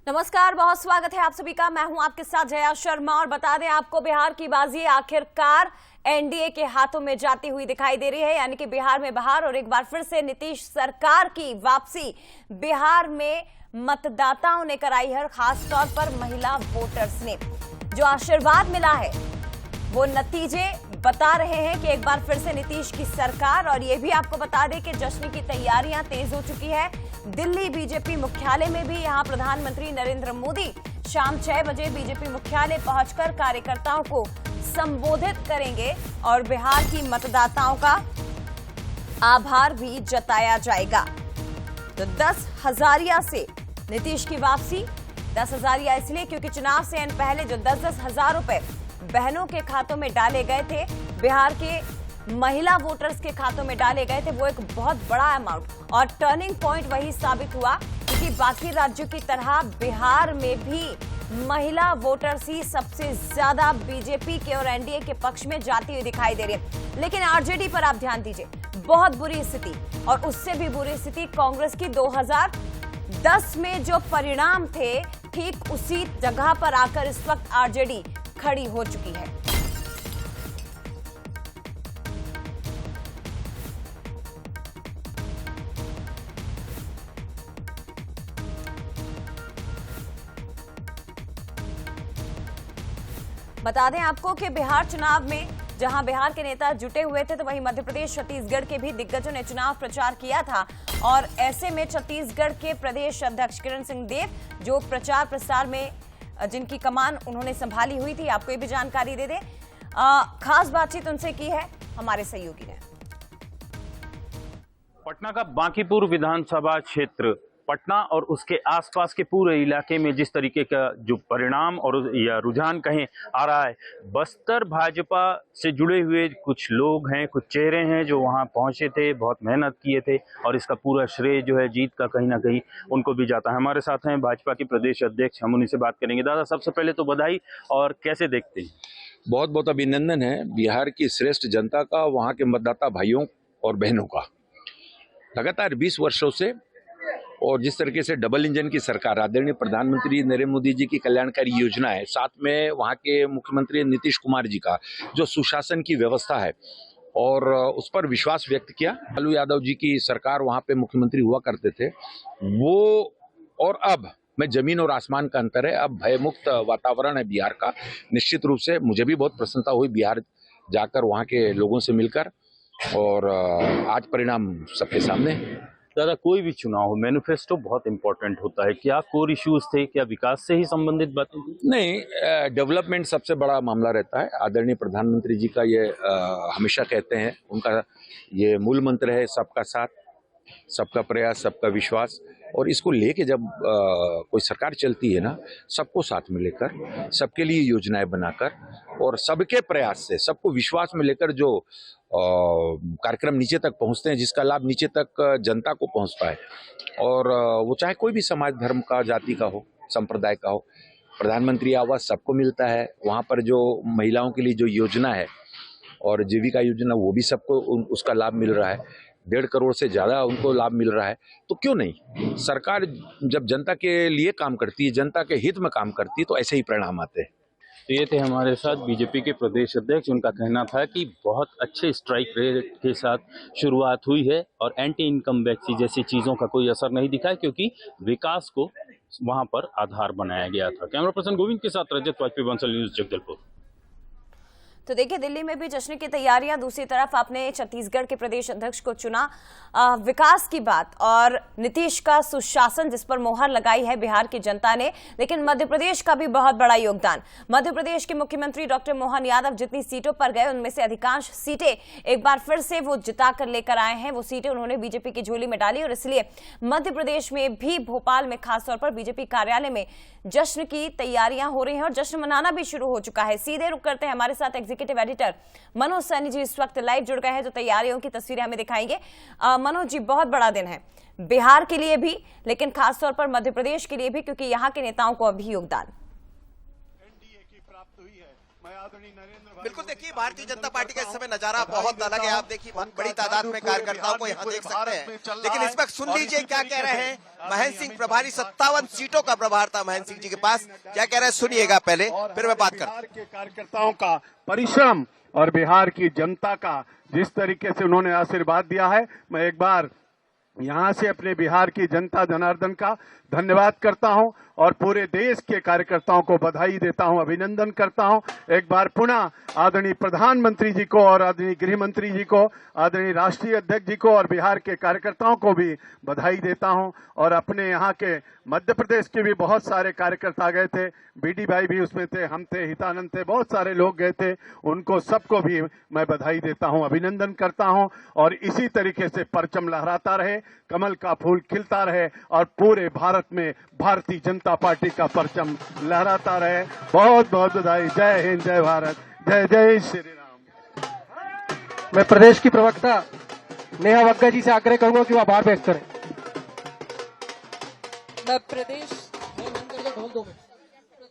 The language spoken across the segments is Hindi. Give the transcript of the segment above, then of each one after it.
नमस्कार, बहुत स्वागत है आप सभी का। मैं हूं आपके साथ जया शर्मा और बता दें आपको बिहार की बाजी आखिरकार एनडीए के हाथों में जाती हुई दिखाई दे रही है, यानी कि बिहार में बहार और एक बार फिर से नीतीश सरकार की वापसी बिहार में मतदाताओं ने कराई है। खास तौर पर महिला वोटर्स ने जो आशीर्वाद मिला है वो नतीजे बता रहे हैं कि एक बार फिर से नीतीश की सरकार। और ये भी आपको बता दें कि जश्न की तैयारियां तेज हो चुकी है। दिल्ली बीजेपी मुख्यालय में भी यहां प्रधानमंत्री नरेंद्र मोदी शाम 6 बजे बीजेपी मुख्यालय पहुंचकर कार्यकर्ताओं को संबोधित करेंगे और बिहार की मतदाताओं का आभार भी जताया जाएगा। तो 10 हजारिया से नीतीश की वापसी। 10 हजारिया इसलिए क्योंकि चुनाव से पहले जो 10-10 हजार रुपए बहनों के खातों में डाले गए थे, बिहार के महिला वोटर्स के खातों में डाले गए थे, वो एक बहुत बड़ा अमाउंट और टर्निंग पॉइंट वही साबित हुआ क्योंकि बाकी राज्यों की तरह बिहार में भी महिला वोटर्स ही सबसे ज्यादा बीजेपी के और एनडीए के पक्ष में जाती हुई दिखाई दे रही है। लेकिन आरजेडी पर आप ध्यान दीजिए, बहुत बुरी स्थिति और उससे भी बुरी स्थिति कांग्रेस की 2010 में जो परिणाम थे, ठीक उसी जगह पर आकर इस वक्त आरजेडी खड़ी हो चुकी है। बता दें आपको कि बिहार चुनाव में जहां बिहार के नेता जुटे हुए थे, तो वहीं मध्य प्रदेश, छत्तीसगढ़ के भी दिग्गजों ने चुनाव प्रचार किया था। और ऐसे में छत्तीसगढ़ के प्रदेश अध्यक्ष किरण सिंह देव, जो प्रचार प्रसार में जिनकी कमान उन्होंने संभाली हुई थी, आपको ये भी जानकारी दे दें। खास बातचीत उनसे की है हमारे सहयोगी ने। पटना का बांकीपुर विधानसभा क्षेत्र, पटना और उसके आसपास के पूरे इलाके में जिस तरीके का जो परिणाम और या रुझान कहें आ रहा है, बस्तर भाजपा से जुड़े हुए कुछ लोग हैं, कुछ चेहरे हैं जो वहां पहुंचे थे, बहुत मेहनत किए थे और इसका पूरा श्रेय जो है जीत का कहीं ना कहीं उनको भी जाता है। हमारे साथ हैं भाजपा के प्रदेश अध्यक्ष, हम उन्हीं से बात करेंगे। दादा, सबसे पहले तो बधाई, और कैसे देखते हैं? बहुत बहुत अभिनंदन है बिहार की श्रेष्ठ जनता का, वहाँ के मतदाता भाइयों और बहनों का। लगातार 20 वर्षों से और जिस तरीके से डबल इंजन की सरकार, आदरणीय प्रधानमंत्री नरेंद्र मोदी जी की कल्याणकारी योजना है, साथ में वहाँ के मुख्यमंत्री नीतीश कुमार जी का जो सुशासन की व्यवस्था है, और उस पर विश्वास व्यक्त किया। लालू यादव जी की सरकार वहाँ पे मुख्यमंत्री हुआ करते थे, वो और अब में जमीन और आसमान का अंतर है। अब भयमुक्त वातावरण है बिहार का। निश्चित रूप से मुझे भी बहुत प्रसन्नता हुई बिहार जाकर, वहाँ के लोगों से मिलकर, और आज परिणाम सबके सामने है। दादा, कोई भी चुनाव हो, मैनिफेस्टो बहुत इंपॉर्टेंट होता है। क्या कोर इश्यूज थे, क्या विकास से ही संबंधित बातें थी? नहीं, डेवलपमेंट सबसे बड़ा मामला रहता है। आदरणीय प्रधानमंत्री जी का ये हमेशा कहते हैं, उनका ये मूल मंत्र है, सबका साथ, सबका प्रयास, सबका विश्वास। और इसको लेके जब कोई सरकार चलती है ना, सबको साथ में लेकर, सबके लिए योजनाएं बनाकर और सबके प्रयास से, सबको विश्वास में लेकर जो कार्यक्रम नीचे तक पहुंचते हैं, जिसका लाभ नीचे तक जनता को पहुंचता है, और वो चाहे कोई भी समाज, धर्म का, जाति का हो, संप्रदाय का हो। प्रधानमंत्री आवास सबको मिलता है। वहाँ पर जो महिलाओं के लिए जो योजना है और जीविका योजना, वो भी सबको उसका लाभ मिल रहा है। 1.5 करोड़ से ज़्यादा उनको लाभ मिल रहा है। तो क्यों नहीं, सरकार जब जनता के लिए काम करती है, जनता के हित में काम करती है, तो ऐसे ही परिणाम आते हैं। तो ये थे हमारे साथ बीजेपी के प्रदेश अध्यक्ष। उनका कहना था कि बहुत अच्छे स्ट्राइक रेट के साथ शुरुआत हुई है और एंटी इनकम वैक्सी जैसी चीज़ों का कोई असर नहीं दिखा है, क्योंकि विकास को वहां पर आधार बनाया गया था। कैमरा पर्सन गोविंद के साथ रजत वाजपेयी, बंसल न्यूज, जगदलपुर। तो देखिए, दिल्ली में भी जश्न की तैयारियां, दूसरी तरफ आपने छत्तीसगढ़ के प्रदेश अध्यक्ष को चुना। विकास की बात और नीतीश का सुशासन जिस पर मोहर लगाई है बिहार की जनता ने, लेकिन मध्य प्रदेश का भी बहुत बड़ा योगदान। मध्य प्रदेश के मुख्यमंत्री डॉक्टर मोहन यादव जितनी सीटों पर गए, उनमें से अधिकांश सीटें एक बार फिर से वो जिता कर लेकर आए हैं। वो सीटें उन्होंने बीजेपी की झोली में डाली और इसलिए मध्य प्रदेश में भी, भोपाल में खासतौर पर बीजेपी कार्यालय में जश्न की तैयारियां हो रही हैं और जश्न मनाना भी शुरू हो चुका है। सीधे रुक करते हैं हमारे साथ एग्जीक्यूटिव एडिटर मनोज सैनी जी इस वक्त लाइव जुड़ गए हैं, जो तैयारियों की तस्वीरें हमें दिखाएंगे। मनोज जी, बहुत बड़ा दिन है बिहार के लिए भी, लेकिन खासतौर पर मध्य प्रदेश के लिए भी, क्योंकि यहाँ के नेताओं को अभी योगदान बिल्कुल, देखिए भारतीय जनता पार्टी का इस समय नजारा बहुत अलग है। आप देखिए बड़ी तादाद में कार्यकर्ताओं को यहाँ देख सकते हैं। लेकिन इस वक्त सुन लीजिए क्या कह रहे हैं महेंद्र सिंह प्रभारी। 57 सीटों का प्रभार था महेंद्र सिंह जी के पास। क्या कह रहे हैं सुनिएगा पहले, फिर मैं बात करता हूं। के कार्यकर्ताओं का परिश्रम और बिहार की जनता का जिस तरीके से उन्होंने आशीर्वाद दिया है, मैं एक बार यहाँ से अपने बिहार की जनता जनार्दन का धन्यवाद करता हूं और पूरे देश के कार्यकर्ताओं को बधाई देता हूं, अभिनंदन करता हूं। एक बार पुनः आदरणीय प्रधानमंत्री जी को और आदरणीय गृह मंत्री जी को, आदरणीय राष्ट्रीय अध्यक्ष जी को और बिहार के कार्यकर्ताओं को भी बधाई देता हूं। और अपने यहाँ के मध्य प्रदेश के भी बहुत सारे कार्यकर्ता गए थे, बीडी भाई भी उसमें थे, हम थे, हितानंद थे, बहुत सारे लोग गए थे। उनको सबको भी मैं बधाई देता हूं, अभिनंदन करता हूं। और इसी तरीके से परचम लहराता रहे, कमल का फूल खिलता रहे और पूरे भारत में भारतीय जनता पार्टी का परचम लहराता रहे। बहुत बहुत बधाई। जय हिंद, जय भारत, जय जय श्री राम। मैं प्रदेश की प्रवक्ता नेहा वग्गा जी से आग्रह करूंगा कि वो आभार व्यक्त करें। मैं प्रदेश ढोल दूंगा।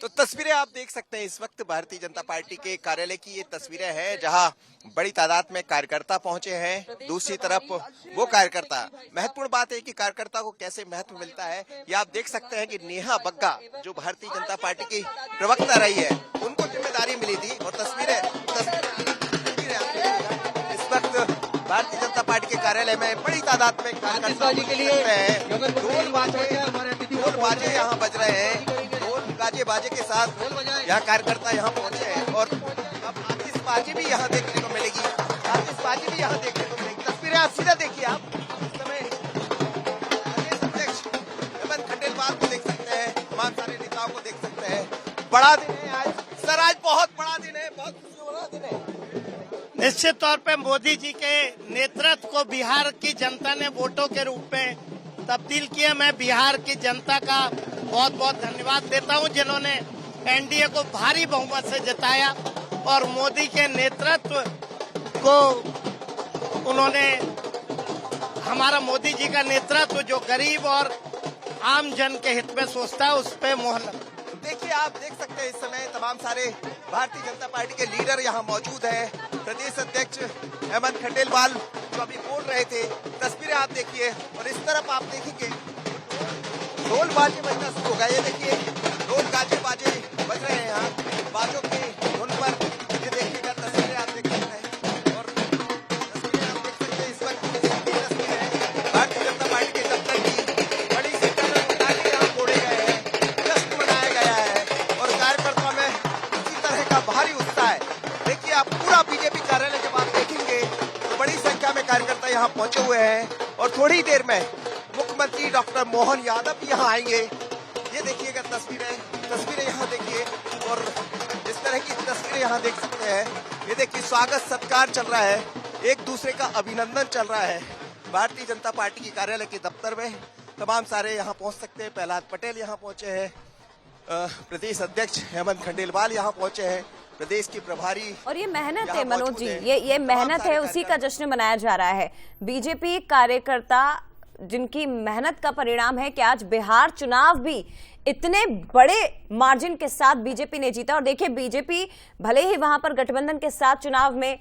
तो तस्वीरें आप देख सकते हैं इस वक्त भारतीय जनता पार्टी के कार्यालय की ये तस्वीरें हैं जहां बड़ी तादाद में कार्यकर्ता पहुंचे हैं। दूसरी तरफ वो कार्यकर्ता, महत्वपूर्ण बात है कि कार्यकर्ता को कैसे महत्व मिलता है ये आप देख सकते हैं कि नेहा वग्गा जो भारतीय जनता पार्टी की प्रवक्ता रही है उनको जिम्मेदारी मिली थी। और तस्वीरें इस वक्त भारतीय जनता पार्टी के कार्यालय में बड़ी तादाद में कार्यकर्ता के लिए ढोल बाजे यहाँ बज रहे हैं। गाजे बाजे के साथ यहाँ कार्यकर्ता यहाँ पहुंचे हैं और अब आतिशबाजी भी यहाँ देखने को मिलेगी। आतिशबाजी भी यहाँ देखने को मिलेगी। तस्वीरें आप सीधा देखिए। आप इस समय प्रदेश अध्यक्ष हेमंत खंडेलवाल को देख सकते हैं, तमाम सारे नेताओं को देख सकते हैं। बड़ा दिन है आज सर, आज बहुत बड़ा दिन है, बहुत बड़ा दिन है। निश्चित तौर पे मोदी जी के नेतृत्व को बिहार की जनता ने वोटों के रूप में तब्दील किया। मैं बिहार की जनता का बहुत बहुत धन्यवाद देता हूं जिन्होंने एनडीए को भारी बहुमत से जिताया और मोदी के नेतृत्व को उन्होंने, हमारा मोदी जी का नेतृत्व जो गरीब और आम जन के हित में सोचता है उस पे मोहर लगा। देखिए आप देख सकते हैं इस समय तमाम सारे भारतीय जनता पार्टी के लीडर यहाँ मौजूद हैं। प्रदेश अध्यक्ष हेमंत खंडेलवाल जो अभी बोल रहे थे, तस्वीरें आप देखिए। और इस तरफ आप देखेंगे ढोल बाजे बजना शुरू होगा। ये देखिए ढोल गाजे बाजे बज रहे हैं यहाँ बाजों की धुन पर। ये देखिएगा तस्वीरें आप देख सकते हैं और तस्वीरें आप देख सकते हैं इस वक्त तस्वीरें भारतीय जनता पार्टी के दफ्तर की बड़ी संख्या में पटाखे यहाँ फोड़े गए हैं, जश्न मनाया गया है और कार्यकर्ताओं में इसी तरह का भारी उत्साह है। देखिए आप पूरा बीजेपी कार्यालय जब आप देखेंगे तो बड़ी संख्या में कार्यकर्ता यहाँ पहुंचे हुए हैं और थोड़ी देर में मुख्यमंत्री डॉक्टर मोहन यादव भी यहाँ आएंगे। ये देखिएगा तस्वीरें यहाँ देखिए और इस तरह की तस्वीरें यहाँ देख सकते हैं। ये देखिए स्वागत सत्कार चल रहा है, एक दूसरे का अभिनंदन चल रहा है भारतीय जनता पार्टी की कार्यालय के दफ्तर में। तमाम सारे यहाँ पहुँच सकते हैं। प्रहलाद पटेल यहाँ पहुँचे हैं, प्रदेश अध्यक्ष हेमंत खंडेलवाल यहाँ पहुँचे हैं, प्रदेश की प्रभारी। और ये मेहनत है मनोज जी, ये मेहनत है, उसी का जश्न मनाया जा रहा है। बीजेपी कार्यकर्ता जिनकी मेहनत का परिणाम है कि आज बिहार चुनाव भी इतने बड़े मार्जिन के साथ बीजेपी ने जीता। और देखिए बीजेपी भले ही वहां पर गठबंधन के साथ चुनाव में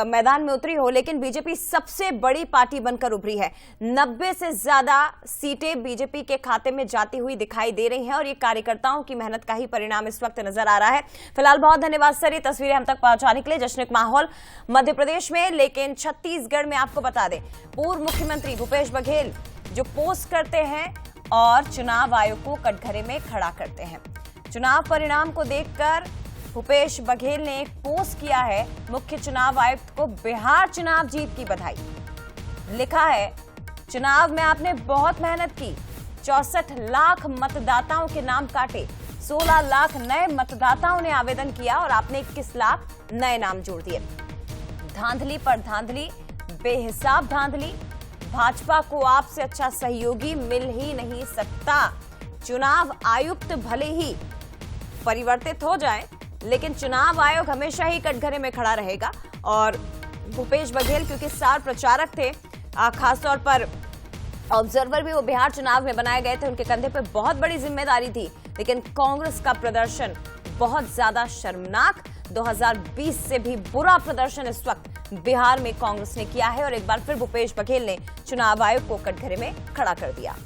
मैदान में उतरी हो, लेकिन बीजेपी सबसे बड़ी पार्टी बनकर उभरी है। 90 से ज्यादा सीटें बीजेपी के खाते में जाती हुई दिखाई दे रही हैं और ये कार्यकर्ताओं की मेहनत का ही परिणाम इस वक्त नजर आ रहा है। फिलहाल बहुत धन्यवाद सर ये तस्वीरें हम तक पहुंचाने के लिए। जश्न का माहौल मध्य प्रदेश में, लेकिन छत्तीसगढ़ में आपको बता दें पूर्व मुख्यमंत्री भूपेश बघेल जो पोस्ट करते हैं और चुनाव आयोग को कटघरे में खड़ा करते हैं। चुनाव परिणाम को देखकर भूपेश बघेल ने एक पोस्ट किया है, मुख्य चुनाव आयुक्त को बिहार चुनाव जीत की बधाई। लिखा है, चुनाव में आपने बहुत मेहनत की, 64 लाख मतदाताओं के नाम काटे, 16 लाख नए मतदाताओं ने आवेदन किया और आपने 21 लाख नए नाम जोड़ दिए। धांधली पर धांधली, बेहिसाब धांधली, भाजपा को आपसे अच्छा सहयोगी मिल ही नहीं सकता। चुनाव आयुक्त भले ही परिवर्तित हो जाए, लेकिन चुनाव आयोग हमेशा ही कटघरे में खड़ा रहेगा। और भूपेश बघेल क्योंकि स्टार प्रचारक थे, खासतौर पर ऑब्जर्वर भी वो बिहार चुनाव में बनाए गए थे, उनके कंधे पे बहुत बड़ी जिम्मेदारी थी, लेकिन कांग्रेस का प्रदर्शन बहुत ज्यादा शर्मनाक 2020 से भी बुरा प्रदर्शन इस वक्त बिहार में कांग्रेस ने किया है और एक बार फिर भूपेश बघेल ने चुनाव आयोग को कटघरे में खड़ा कर दिया।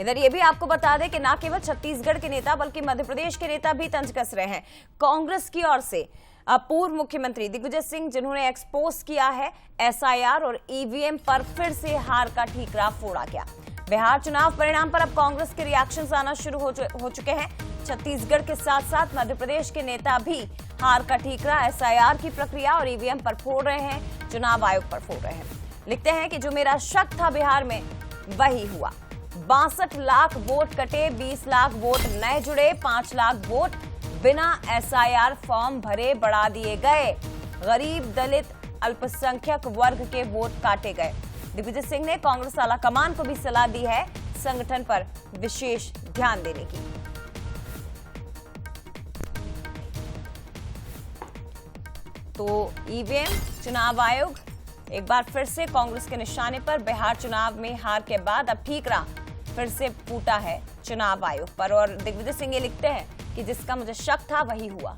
इधर ये भी आपको बता दें कि न केवल छत्तीसगढ़ के नेता बल्कि मध्य प्रदेश के नेता भी तंज कस रहे हैं। कांग्रेस की ओर से पूर्व मुख्यमंत्री दिग्विजय सिंह, जिन्होंने एक्सपोज किया है एसआईआर और ईवीएम पर फिर से हार का ठीकरा फोड़ा गया। बिहार चुनाव परिणाम पर अब कांग्रेस के रिएक्शंस आना शुरू हो चुके हैं। छत्तीसगढ़ के साथ साथ मध्य प्रदेश के नेता भी हार का ठीकरा एसआईआर की प्रक्रिया और ईवीएम पर फोड़ रहे हैं, चुनाव आयोग पर फोड़ रहे हैं। लिखते हैं कि जो मेरा शक था बिहार में वही हुआ। 62 लाख वोट कटे, 20 लाख वोट नए जुड़े, 5 लाख वोट बिना एसआईआर फॉर्म भरे बढ़ा दिए गए। गरीब, दलित, अल्पसंख्यक वर्ग के वोट काटे गए। दिग्विजय सिंह ने कांग्रेस आलाकमान को भी सलाह दी है संगठन पर विशेष ध्यान देने की। तो ईवीएम, चुनाव आयोग एक बार फिर से कांग्रेस के निशाने पर। बिहार चुनाव में हार के बाद अब ठीकरा फिर से फूटा है चुनाव आयोग पर और दिग्विजय सिंह ये लिखते हैं कि जिसका मुझे शक था वही हुआ।